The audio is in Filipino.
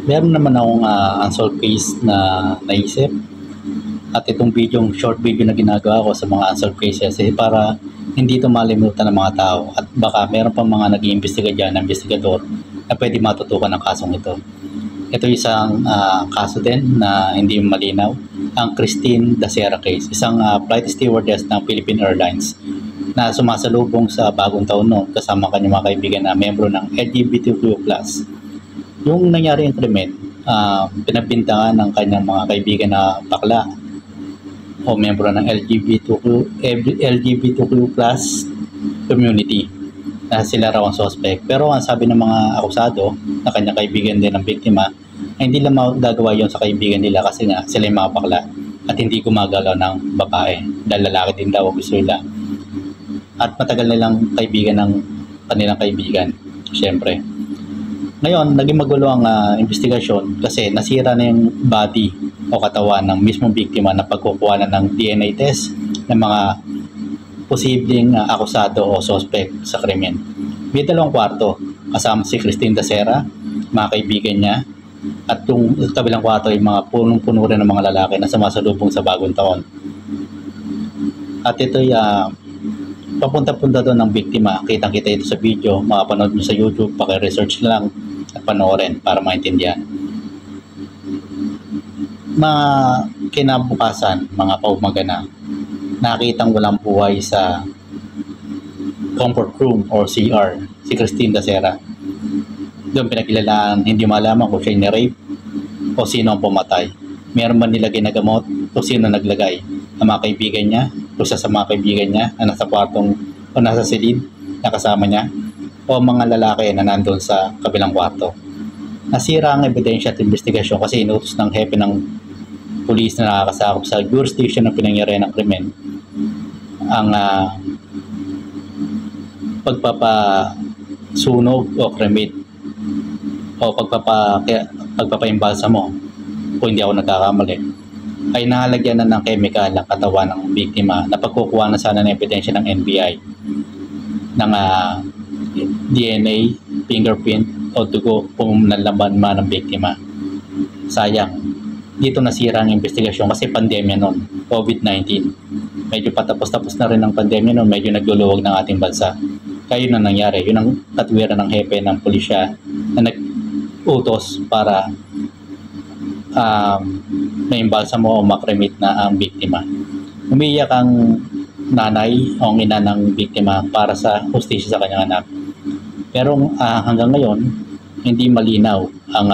Meron naman akong unsolved case na naisip at itong short video na ginagawa ko sa mga unsolved cases para hindi ito malimutan ng mga tao at baka meron pang mga nag-iimbestiga dyan, investigador na pwede matutukan ng kasong ito. Ito isang kaso din na hindi malinaw, ang Christine Dacera case, isang flight stewardess ng Philippine Airlines na sumasalubong sa bagong taon noon kasama kanyang mga kaibigan na membro ng LGBTQ+. Yung nangyari yung krimen, pinagbintangan ng kanyang mga kaibigan na bakla o membro ng LGBTQ plus community na sila raw ang suspect. Pero ang sabi ng mga akusado na kanyang kaibigan din ng biktima ay hindi lang magagawa yon sa kaibigan nila kasi nga sila yung mga bakla at hindi gumagalaw ng babae dahil lalaki din daw ang gusto nila. At matagal nilang kaibigan ng kanilang kaibigan, syempre. Ngayon, naging magulo ang investigasyon kasi nasira na yung body o katawan ng mismong biktima na pagkukuha na ng DNA test ng mga posibleng akusado o suspect sa krimen. May 2 kwarto, kasama si Christine Dacera, mga kaibigan niya, at yung kabilang kwarto ay mga punong-puno rin ng mga lalaki na sumasalubong sa bagong taon. At ito'y papunta-punta doon ng biktima. Kitang-kita ito sa video, makapanood nyo sa YouTube, paki-research lang at panoorin para maintindihan. Mga kinabukasan, mga paumaga na, nakitang walang buhay sa comfort room or CR si Christine Dacera. Doon pinagkilalaan, hindi malaman kung siya ni-rape o sino ang pumatay. Meron ba nilagay na gamot o sino naglagay? Ang mga kaibigan niya, o sa mga kaibigan niya na nasa kwartong o nasa silid na kasama niya, o mga lalaki na nandun sa kabilang kwarto. Nasira ang ebidensya at investigasyon kasi inutos ng hepe ng pulis na nakakasakop sa jurisdiction ng pinangyarihan ng krimen ang pagpapasunog o cremate o pagpapaimbalsa mo, kung hindi ako nagkakamali, ay nahalagyan na ng chemical ang katawan ng biktima na pagkukuha na sana ng ebidensya ng NBI ng DNA, fingerprint o dugo kung nalaman man ng biktima. Sayang, dito nasira ang investigasyon kasi pandemya noon, COVID-19. Medyo patapos-tapos na rin ang pandemya noon, medyo nagluluwag ng ating bansa. Kaya yun ang nangyari, yun ang katwiran ng hepe ng pulisya na nag-utos para maimbalsamo o makremit na ang biktima. Umiyak ang nanay o ina ng biktima para sa hustisya sa kanyang anak. Pero hanggang ngayon, hindi malinaw ang